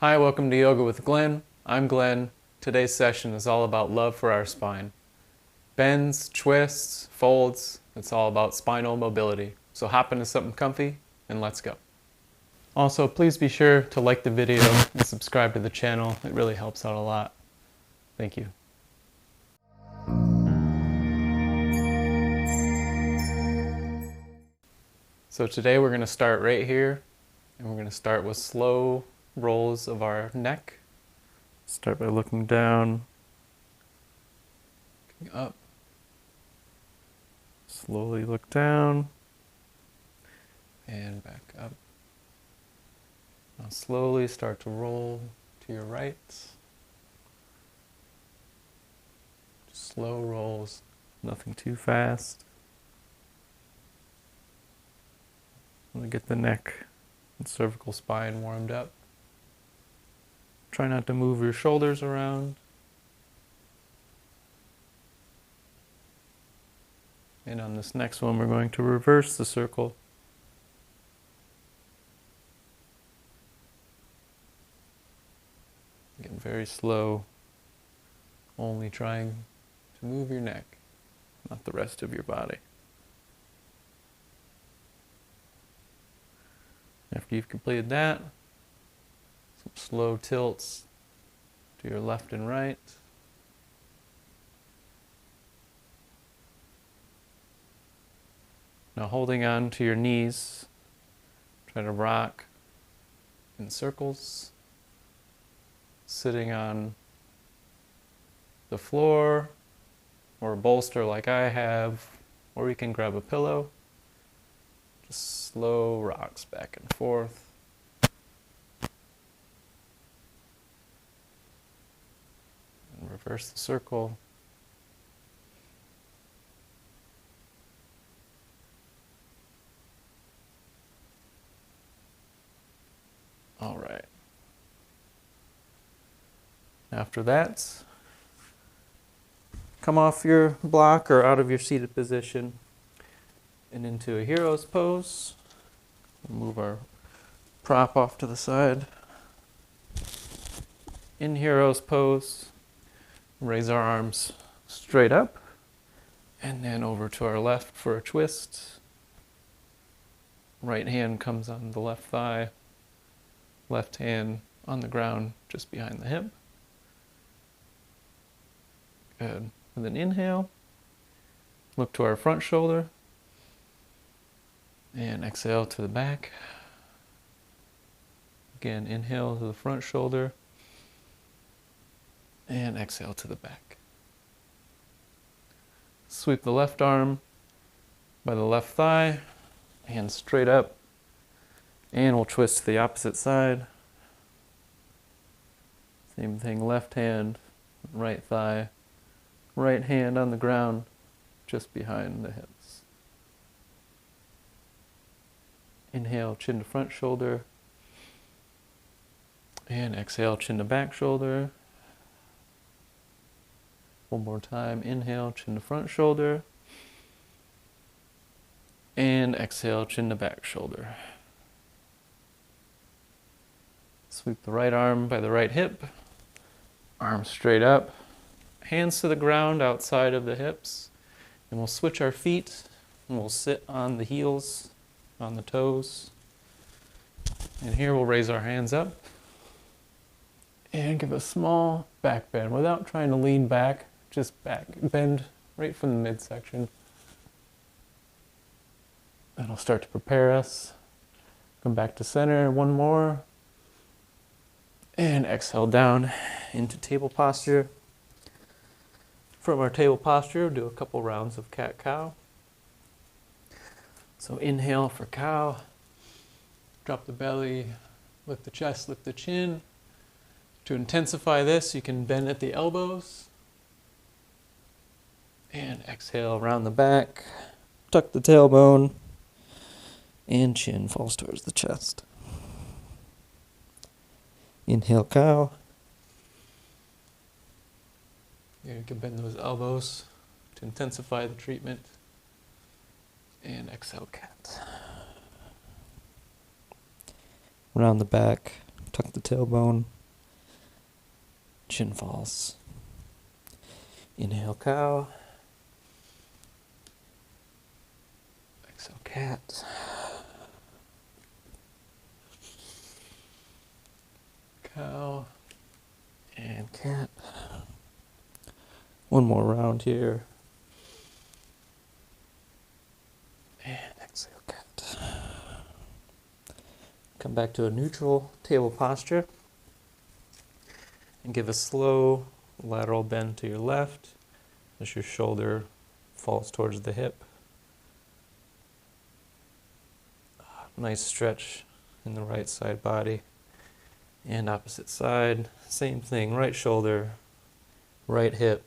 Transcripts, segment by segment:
Hi, welcome to Yoga with Glenn. I'm Glenn. Today's session is all about love for our spine. Bends, twists, folds, it's all about spinal mobility. So hop into something comfy and let's go. Also, please be sure to like the video and subscribe to the channel. It really helps out a lot. Thank you. So today we're going to start right here, and we're going to start with slow rolls of our neck. Start by looking down, looking up, slowly look down, and back up. Now slowly start to roll to your right. Just slow rolls, nothing too fast. Really get the neck and cervical spine warmed up. Try not to move your shoulders around. And on this next one, we're going to reverse the circle. Again, very slow, only trying to move your neck, not the rest of your body. After you've completed that, some slow tilts to your left and right. Now holding on to your knees, try to rock in circles, sitting on the floor or a bolster like I have, or you can grab a pillow. Just slow rocks back and forth. And reverse the circle. All right. After that, come off your block or out of your seated position and into a hero's pose. We'll move our prop off to the side. In hero's pose, raise our arms straight up and then over to our left for a twist. Right hand comes on the left thigh, left hand on the ground just behind the hip. Good. With an inhale, look to our front shoulder. And exhale to the back. Again, inhale to the front shoulder. And exhale to the back. Sweep the left arm by the left thigh. Hand straight up. And we'll twist to the opposite side. Same thing, left hand, right thigh. Right hand on the ground, just behind the hips. Inhale, chin to front shoulder. And exhale, chin to back shoulder. One more time. Inhale, chin to front shoulder. And exhale, chin to back shoulder. Sweep the right arm by the right hip. Arms straight up. Hands to the ground outside of the hips. And we'll switch our feet and we'll sit on the heels, on the toes. And here we'll raise our hands up and give a small back bend without trying to lean back, just back bend right from the midsection. That'll start to prepare us. Come back to center, one more. And exhale down into table posture. From our table posture, do a couple rounds of cat-cow. So inhale for cow. Drop the belly, lift the chest, lift the chin. To intensify this, you can bend at the elbows. And exhale, round the back. Tuck the tailbone. And chin falls towards the chest. Inhale, cow. You can bend those elbows to intensify the treatment. And exhale, cat. Round the back, Tuck the tailbone. Chin falls. Inhale, cow. Exhale, cat. Cow. And cat. One more round here. And exhale, cat. Come back to a neutral table posture. And give a slow lateral bend to your left as your shoulder falls towards the hip. Nice stretch in the right side body. And opposite side, same thing, right shoulder, right hip.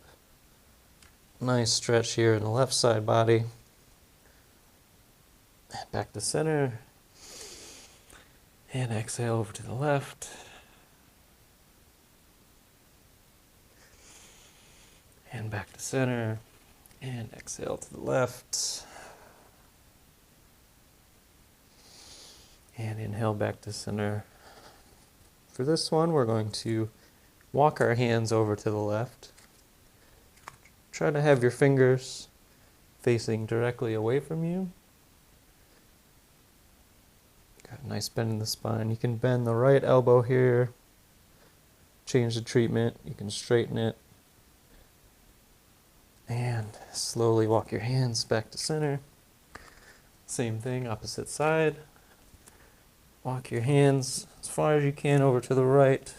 Nice stretch here in the left side body. And back to center. And exhale over to the left. And back to center. And exhale to the left. And inhale back to center. For this one, we're going to walk our hands over to the left. Try to have your fingers facing directly away from you. Got a nice bend in the spine. You can bend the right elbow here. Change the treatment. You can straighten it. And slowly walk your hands back to center. Same thing, opposite side. Walk your hands as far as you can over to the right.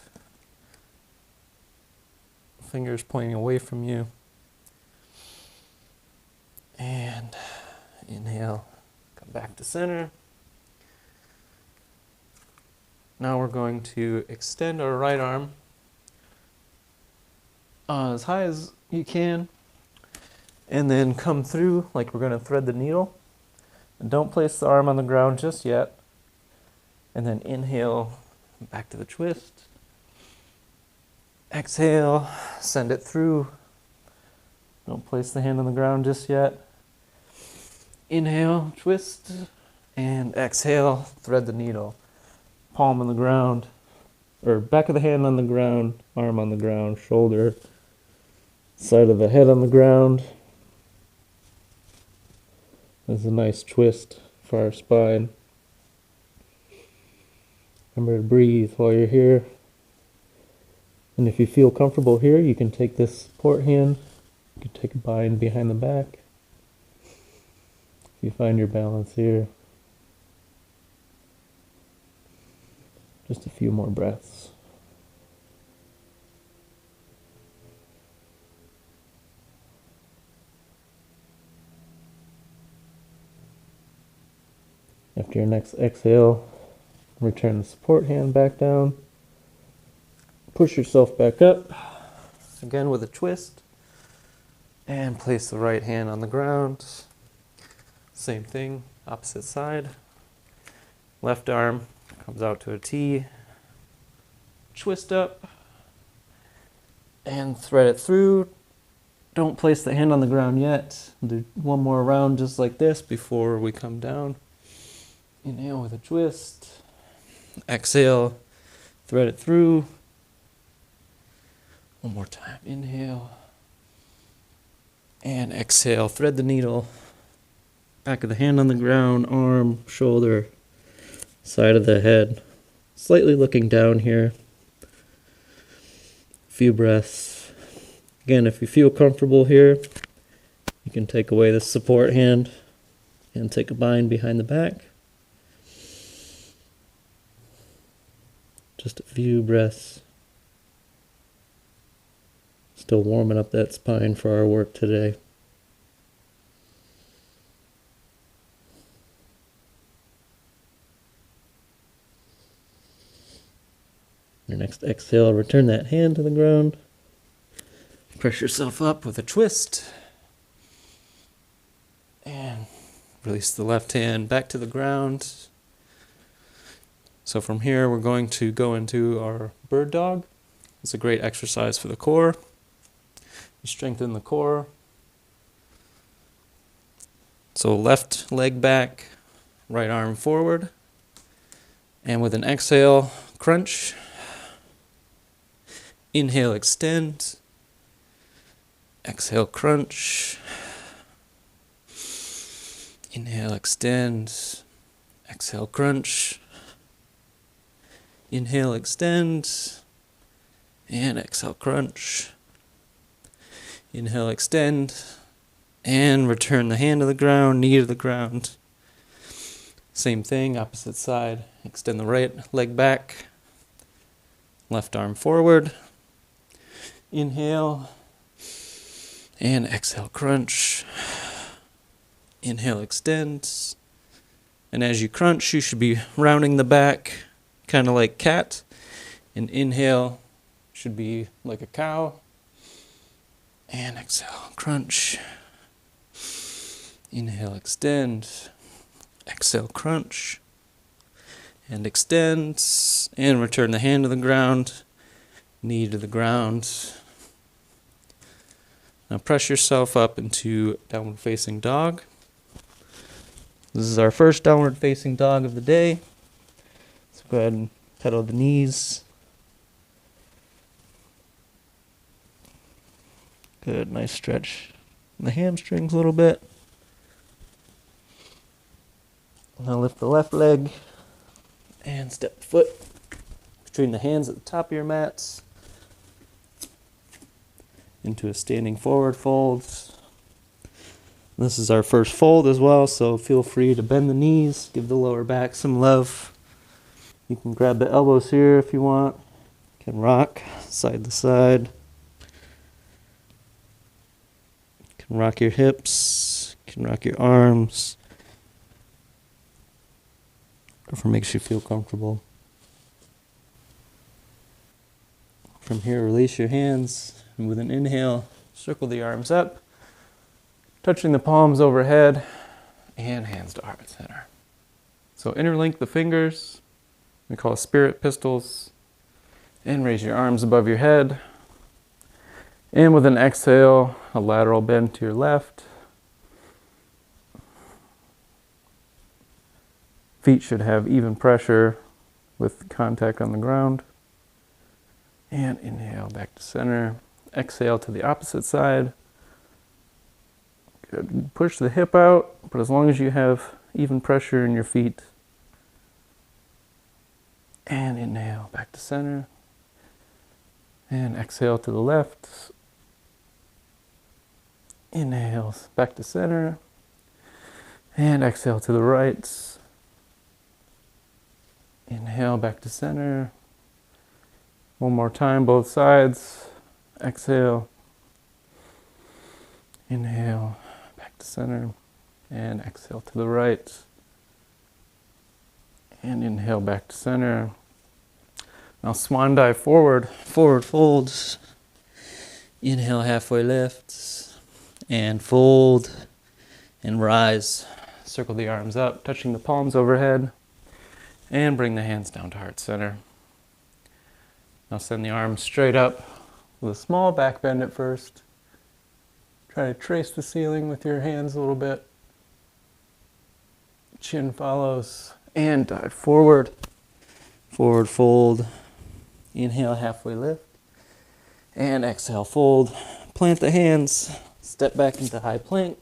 Fingers pointing away from you. And inhale, come back to center. Now we're going to extend our right arm as high as you can. And then come through like we're going to thread the needle. And don't place the arm on the ground just yet. And then inhale, back to the twist. Exhale, send it through. Don't place the hand on the ground just yet. Inhale, twist. And exhale, thread the needle. Palm on the ground. Or back of the hand on the ground, arm on the ground, shoulder, side of the head on the ground. That's a nice twist for our spine. Remember to breathe while you're here. And if you feel comfortable here, you can take this support hand. You can take a bind behind the back. If you find your balance here. Just a few more breaths. After your next exhale, return the support hand back down. Push yourself back up. Again with a twist. And place the right hand on the ground. Same thing, opposite side. Left arm comes out to a T. Twist up. And thread it through. Don't place the hand on the ground yet. Do one more round just like this before we come down. Inhale with a twist. Exhale, thread it through. One more time. Inhale. And exhale, thread the needle. Back of the hand on the ground, arm, shoulder, side of the head. Slightly looking down here. A few breaths. Again, if you feel comfortable here, you can take away the support hand and take a bind behind the back. Just a few breaths. Still warming up that spine for our work today. Your next exhale, return that hand to the ground. Press yourself up with a twist. And release the left hand back to the ground. So from here, we're going to go into our bird dog. It's a great exercise for the core. You strengthen the core. So left leg back, right arm forward. And with an exhale, crunch. Inhale, extend. Exhale, crunch. Inhale, extend. Exhale, crunch. Inhale, extend. And exhale, crunch. Inhale, extend. And return the hand to the ground, knee to the ground. Same thing, opposite side. Extend the right leg back. Left arm forward. Inhale. And exhale, crunch. Inhale, extend. And as you crunch, you should be rounding the back, kind of like cat. And inhale should be like a cow. And exhale, crunch. Inhale, extend. Exhale, crunch. And extend. And return the hand to the ground, knee to the ground. Now press yourself up into downward facing dog. This is our first downward facing dog of the day. So go ahead and pedal the knees. Good, nice stretch in the hamstrings a little bit. Now lift the left leg and step the foot between the hands at the top of your mats into a standing forward fold. This is our first fold as well, so feel free to bend the knees, give the lower back some love. You can grab the elbows here if you want. You can rock side to side. You can rock your hips, you can rock your arms. Whatever makes you feel comfortable. From here, release your hands, and with an inhale, circle the arms up, touching the palms overhead, and hands to heart center. So interlink the fingers, we call spirit pistols, and raise your arms above your head. And with an exhale, a lateral bend to your left. Feet should have even pressure with contact on the ground. And inhale back to center. Exhale to the opposite side. Good. Push the hip out, but as long as you have even pressure in your feet. And inhale back to center. And exhale to the left. Inhale back to center. And exhale to the right. Inhale back to center. One more time, both sides. Exhale. Inhale back to center. And exhale to the right. And inhale back to center. Now swan dive forward, forward folds. Inhale, halfway lift. And fold. And rise. Circle the arms up, touching the palms overhead. And bring the hands down to heart center. Now send the arms straight up with a small back bend at first. Try to trace the ceiling with your hands a little bit. Chin follows. And dive forward. Forward fold. Inhale, halfway lift. And exhale, fold. Plant the hands. Step back into high plank.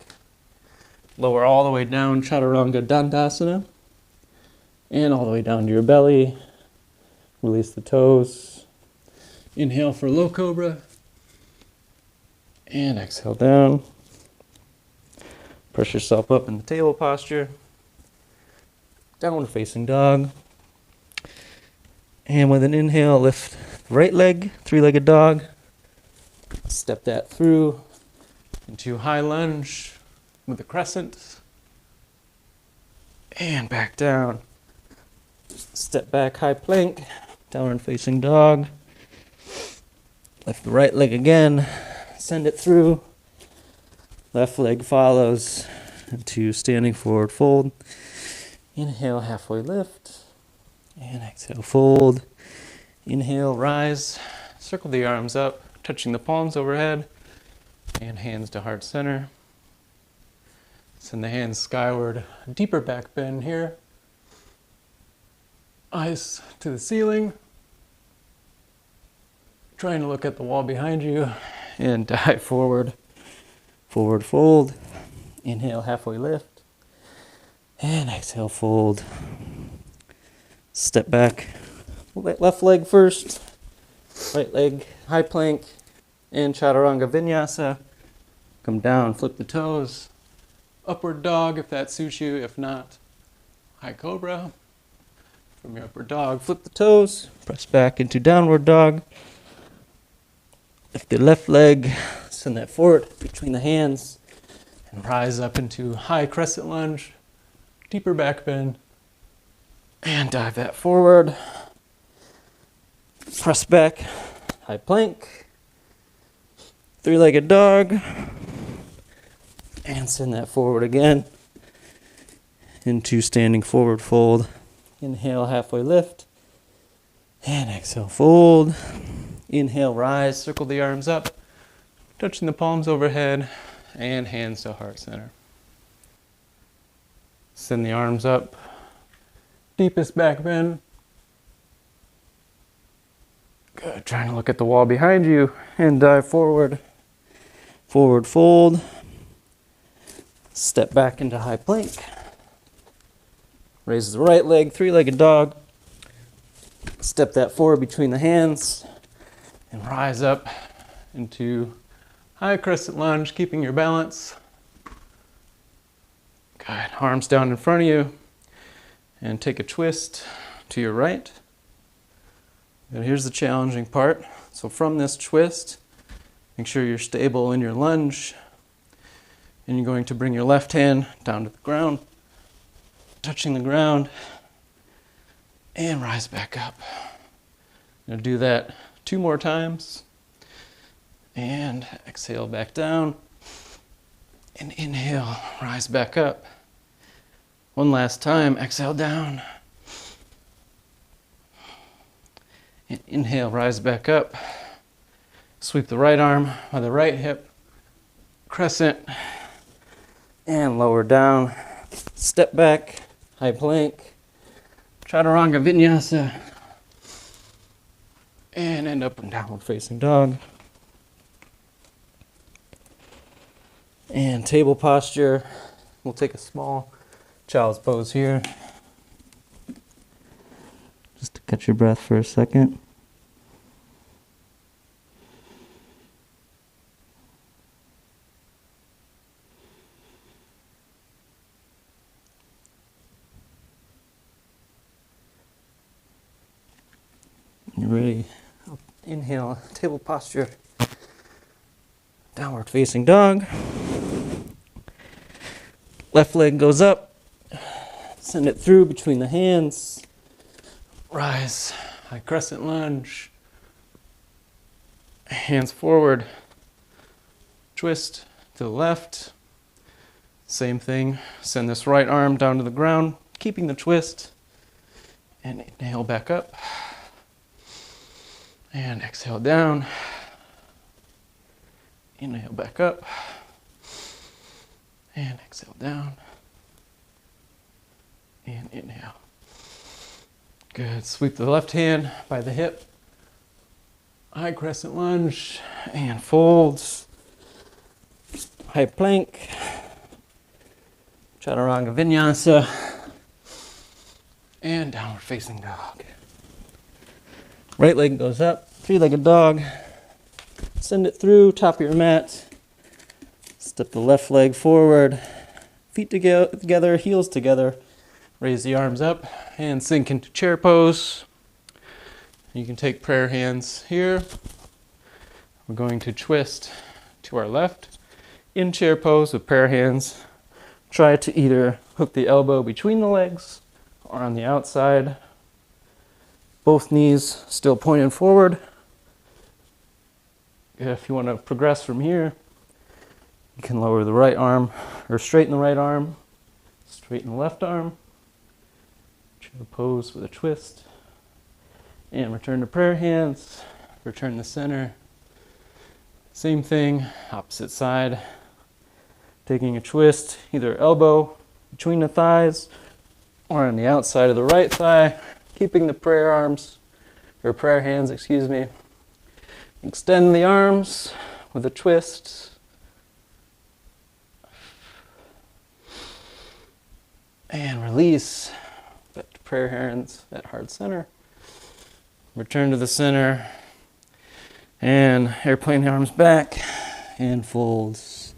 Lower all the way down, Chaturanga Dandasana. And all the way down to your belly. Release the toes. Inhale for low cobra. And exhale down. Press yourself up in the table posture. Downward facing dog. And with an inhale, lift the right leg, three-legged dog. Step that through into high lunge with a crescent. And back down. Step back, high plank, downward facing dog. Lift the right leg again, send it through. Left leg follows into standing forward fold. Inhale, halfway lift. And exhale, fold. Inhale, rise. Circle the arms up, touching the palms overhead. And hands to heart center. Send the hands skyward. Deeper back bend here. Eyes to the ceiling. trying to look at the wall behind you, and dive forward, forward fold. Inhale, halfway lift, and exhale, fold. Step back, left leg first, right leg, high plank, and chaturanga vinyasa. Come down, flip the toes, upward dog if that suits you. If not, high cobra. From your upward dog, flip the toes, press back into downward dog. Lift the left leg, send that forward between the hands, and rise up into high crescent lunge, deeper back bend, and dive that forward. Press back, high plank, three-legged dog, and send that forward again into standing forward fold. Inhale, halfway lift, and exhale, fold. Inhale, rise, circle the arms up, touching the palms overhead, and hands to heart center. Send the arms up, deepest back bend. Good, trying to look at the wall behind you, and dive forward, forward fold. Step back into high plank. Raise the right leg, three-legged dog. Step that forward between the hands and rise up into high crescent lunge, keeping your balance. Good, arms down in front of you, and take a twist to your right. And here's the challenging part. So from this twist, make sure you're stable in your lunge, and you're going to bring your left hand down to the ground, touching the ground, and rise back up. I'm going to do that 2 more times, and exhale back down, and inhale, rise back up. One last time, exhale down, and inhale, rise back up. Sweep the right arm by the right hip, crescent, and lower down. Step back, high plank, chaturanga vinyasa, and end up in downward facing dog. And table posture. We'll take a small child's pose here. Just to catch your breath for a second. You're ready. Inhale, table posture. Downward facing dog. Left leg goes up. Send it through between the hands. Rise, high crescent lunge. Hands forward. Twist to the left. Same thing. Send this right arm down to the ground, keeping the twist. And inhale back up. And exhale down. Inhale back up. And exhale down. And inhale. Good. Sweep the left hand by the hip. High crescent lunge. And folds. High plank. Chaturanga vinyasa. And downward facing dog. Right leg goes up, three-legged dog. Send it through, top of your mat. Step the left leg forward. Feet together, heels together. Raise the arms up and sink into chair pose. You can take prayer hands here. We're going to twist to our left. In chair pose with prayer hands. Try to either hook the elbow between the legs or on the outside. Both knees still pointing forward. If you want to progress from here, you can lower the right arm or straighten the right arm, straighten the left arm, chair pose with a twist, and return to prayer hands, return to center. Same thing, opposite side, taking a twist, either elbow between the thighs or on the outside of the right thigh. Keeping the prayer hands, Extend the arms with a twist. And release. Back to prayer hands at heart center. Return to the center. And airplane arms back. And folds.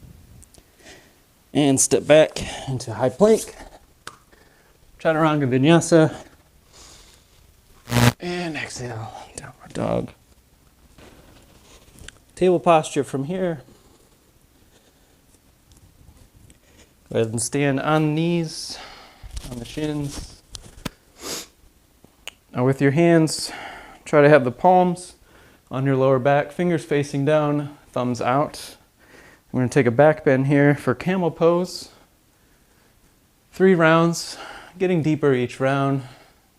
And step back into high plank. Chaturanga Vinyasa. And exhale, downward dog. Table posture from here. Go ahead and stand on the knees, on the shins. Now with your hands, try to have the palms on your lower back, fingers facing down, thumbs out. I'm going to take a back bend here for camel pose. 3 rounds, getting deeper each round.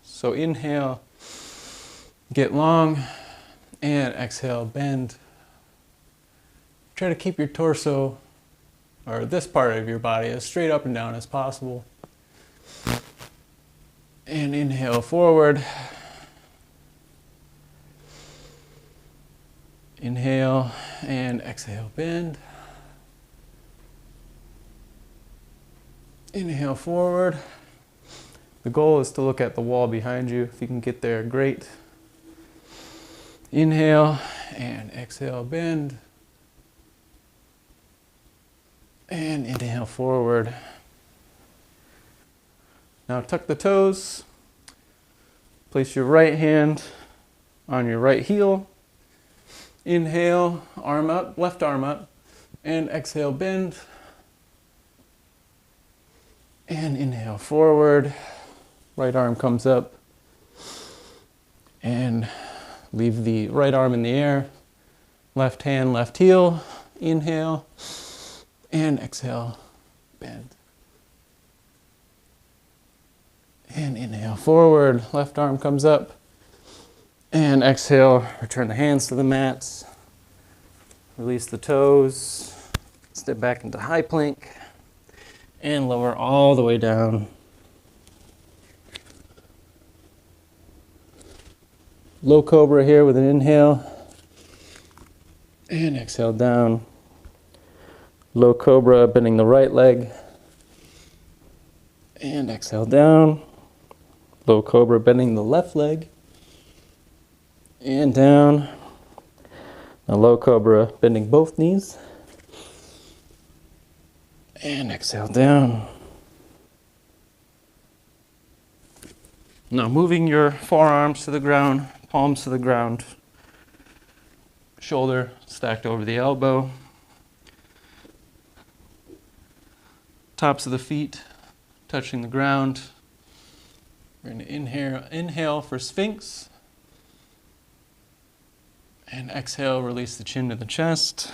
So inhale, get long, and exhale, bend. Try to keep your torso, or this part of your body, as straight up and down as possible. And inhale forward. Inhale and exhale, bend. Inhale forward. The goal is to look at the wall behind you. If you can get there, great. Inhale and exhale, bend. And inhale forward. Now tuck the toes. Place your right hand on your right heel. Inhale, arm up, left arm up. And exhale, bend. And inhale forward. Right arm comes up. And leave the right arm in the air. Left hand, left heel. Inhale. And exhale, bend. And inhale forward, left arm comes up. And exhale, return the hands to the mats. Release the toes. Step back into high plank. And lower all the way down. Low cobra here with an inhale. And exhale down. Low cobra, bending the right leg. And exhale down. Low cobra, bending the left leg. And down. Now low cobra, bending both knees. And exhale down. Now moving your forearms to the ground, palms to the ground. Shoulder stacked over the elbow. Tops of the feet touching the ground. We're going to inhale for Sphinx. And exhale, release the chin to the chest.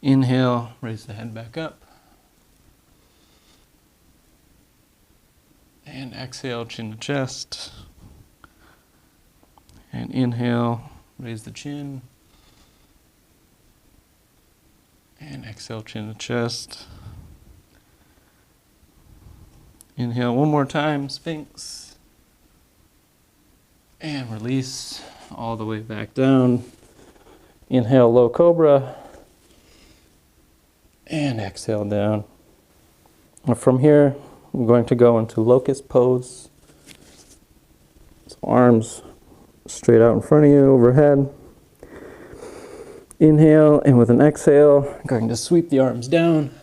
Inhale, raise the head back up. And exhale, chin to chest. And inhale, raise the chin. And exhale, chin to chest. Inhale one more time, Sphinx. And release all the way back down. Inhale, low cobra. And exhale down. And from here, I'm going to go into locust pose. So arms straight out in front of you, overhead. Inhale, and with an exhale, I'm going to sweep the arms down,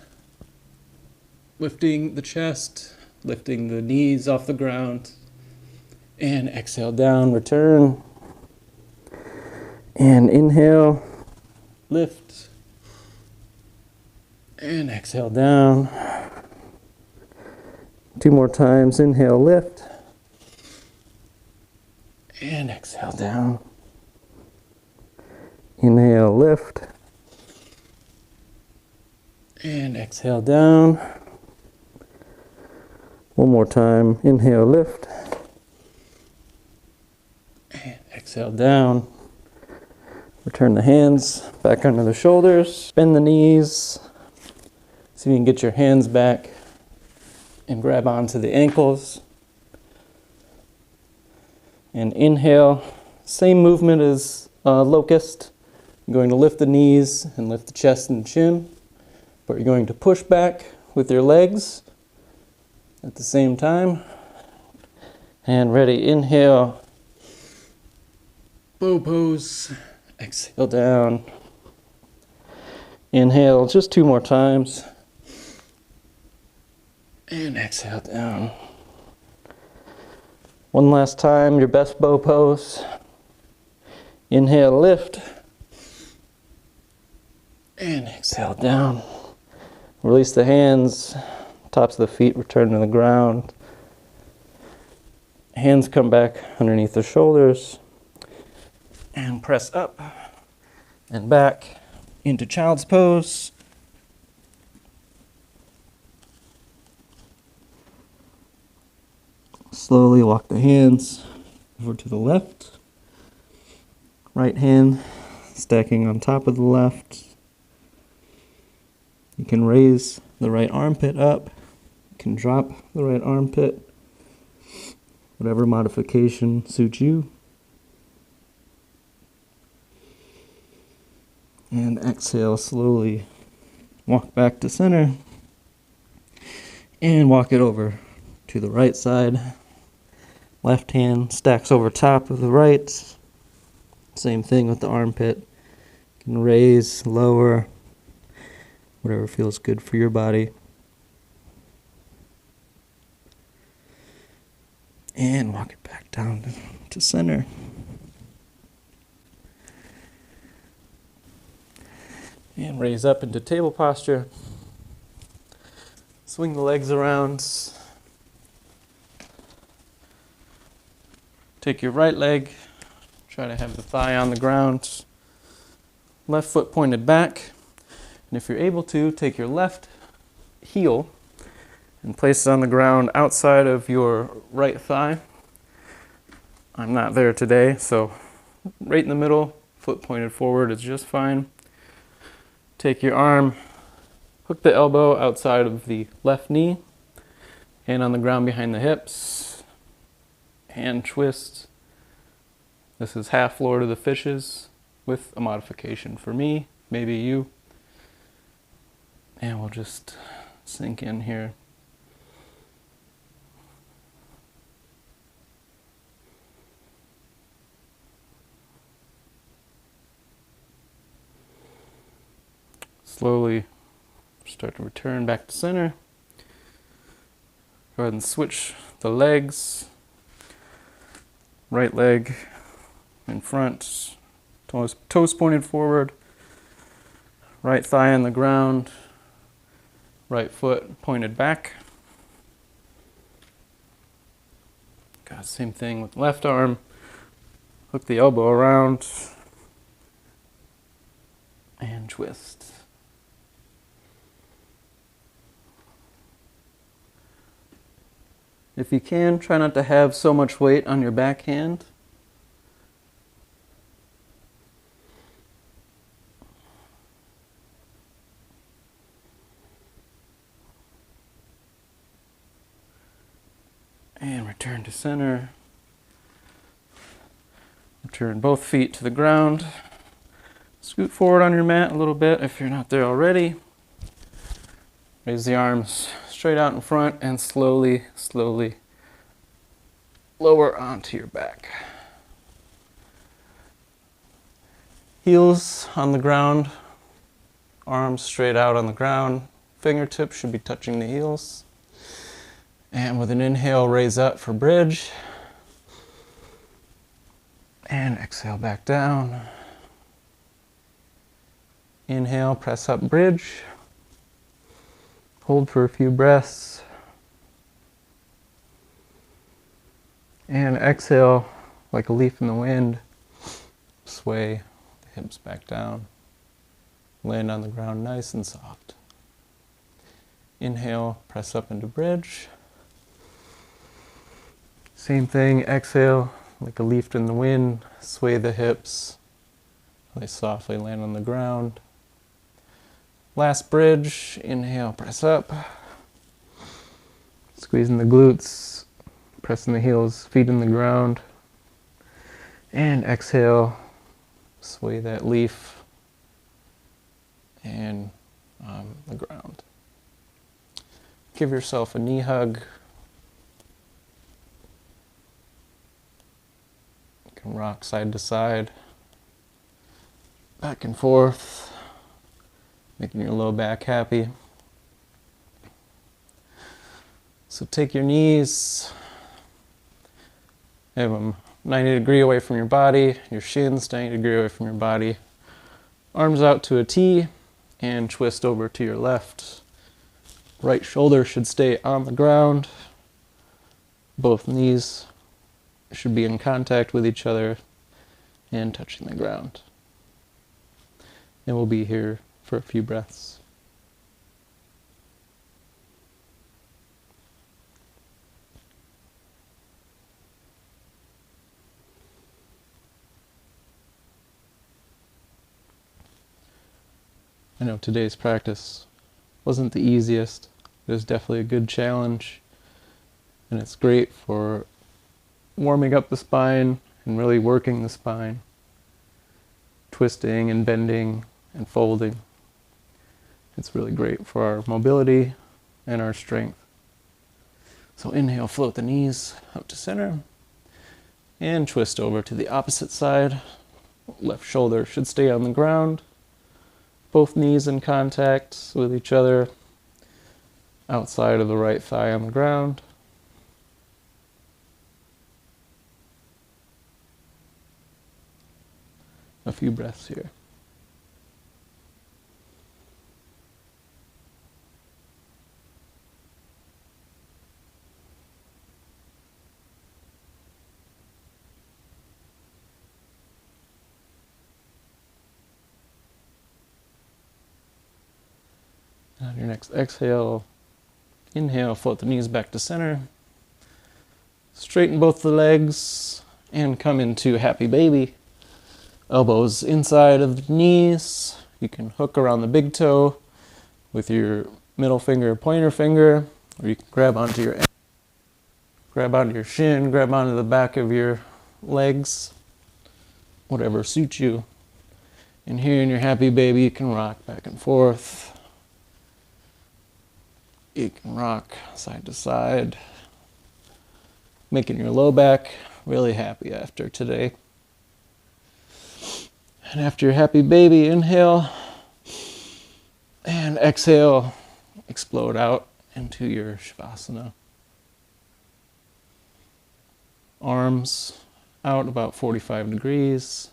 lifting the chest, lifting the knees off the ground, and exhale down, return, and inhale, lift, and exhale down. 2 more times, inhale, lift, and exhale down. Inhale, lift. And exhale down. One more time. Inhale, lift. And exhale down. Return the hands back under the shoulders. Bend the knees. See if you can get your hands back and grab onto the ankles. And inhale, Same movement as locust. You're going to lift the knees and lift the chest and chin, but you're going to push back with your legs at the same time. And ready, inhale, bow pose, exhale down. Inhale just 2 more times. And exhale down. One last time, your best bow pose. Inhale, lift. And exhale down. Release the hands, tops of the feet return to the ground. Hands come back underneath the shoulders. And press up and back into child's pose. Slowly walk the hands over to the left. Right hand stacking on top of the left. You can raise the right armpit up. You can drop the right armpit. Whatever modification suits you. And exhale, slowly walk back to center. And walk it over to the right side. Left hand stacks over top of the right. Same thing with the armpit. You can raise, lower, whatever feels good for your body. And walk it back down to center. And raise up into table posture. Swing the legs around. Take your right leg. Try to have the thigh on the ground. Left foot pointed back. And if you're able to, take your left heel and place it on the ground outside of your right thigh. I'm not there today, so right in the middle, foot pointed forward is just fine. Take your arm, hook the elbow outside of the left knee, hand on the ground behind the hips, hand twist. This is half Lord of the Fishes with a modification for me, maybe you. And we'll just sink in here. Slowly start to return back to center. Go ahead and switch the legs. Right leg in front, toes pointed forward. Right thigh on the ground. Right foot pointed back. Got the same thing with the left arm. Hook the elbow around. And twist. If you can, try not to have so much weight on your back hand. And return to center. Return both feet to the ground. Scoot forward on your mat a little bit if you're not there already. Raise the arms straight out in front and slowly, slowly lower onto your back. Heels on the ground, arms straight out on the ground. Fingertips should be touching the heels. And with an inhale, raise up for bridge. And exhale back down. Inhale, press up, bridge. Hold for a few breaths. And exhale, like a leaf in the wind. Sway the hips back down. Land on the ground nice and soft. Inhale, press up into bridge. Same thing, exhale, like a leaf in the wind. Sway the hips. They softly land on the ground. Last bridge, inhale, press up. Squeezing the glutes, pressing the heels, feet in the ground. And exhale, sway that leaf and on the ground. Give yourself a knee hug. You can rock side to side, back and forth, making your low back happy. So take your knees, have them 90 degrees away from your body, your shins 90 degrees away from your body. Arms out to a T and twist over to your left. Right shoulder should stay on the ground. Both knees should be in contact with each other and touching the ground. And we'll be here for a few breaths. I know today's practice wasn't the easiest. It was definitely a good challenge, and it's great for warming up the spine and really working the spine, twisting and bending and folding. It's really great for our mobility and our strength. So inhale, float the knees up to center, and twist over to the opposite side. Left shoulder should stay on the ground. Both knees in contact with each other, outside of the right thigh on the ground. A few breaths here. On your next exhale, inhale, float the knees back to center. Straighten both the legs and come into happy baby. Elbows inside of the knees. You can hook around the big toe with your middle finger, pointer finger, or you can grab onto your shin, grab onto the back of your legs, whatever suits you. And here in your happy baby, you can rock back and forth. You can rock side to side, making your low back really happy after today. And after your happy baby, inhale and exhale, explode out into your Shavasana. Arms out about 45 degrees.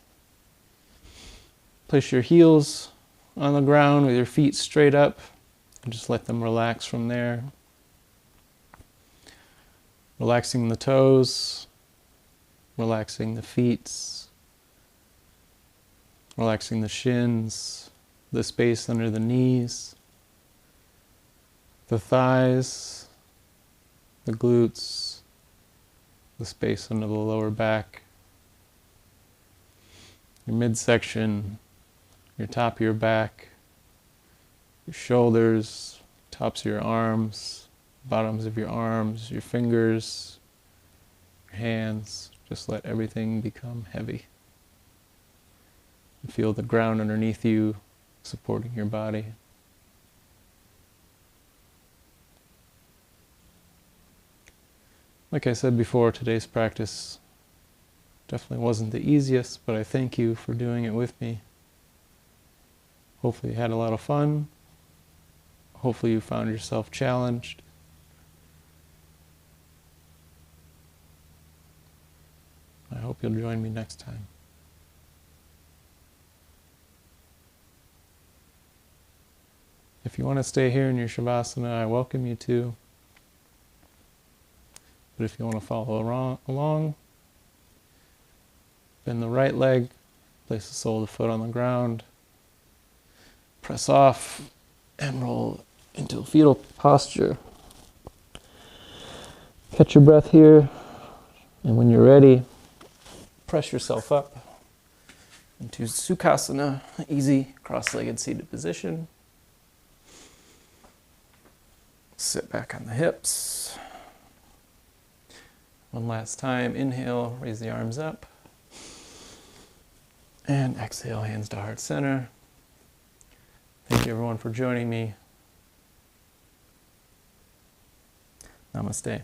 Place your heels on the ground with your feet straight up. And just let them relax from there. Relaxing the toes, relaxing the feet, relaxing the shins, the space under the knees, the thighs, the glutes, the space under the lower back, your midsection, your top of your back, your shoulders, tops of your arms, bottoms of your arms, your fingers, your hands. Just let everything become heavy. And feel the ground underneath you supporting your body. Like I said before, today's practice definitely wasn't the easiest, but I thank you for doing it with me. Hopefully you had a lot of fun. Hopefully you found yourself challenged. I hope you'll join me next time. If you want to stay here in your Shavasana, I welcome you to. But if you want to follow along, bend the right leg, place the sole of the foot on the ground, press off, and roll into a fetal posture. Catch your breath here, and when you're ready, press yourself up into Sukhasana, easy cross-legged seated position. Sit back on the hips. One last time, inhale, raise the arms up. And exhale, hands to heart center. Thank you everyone for joining me. Namaste.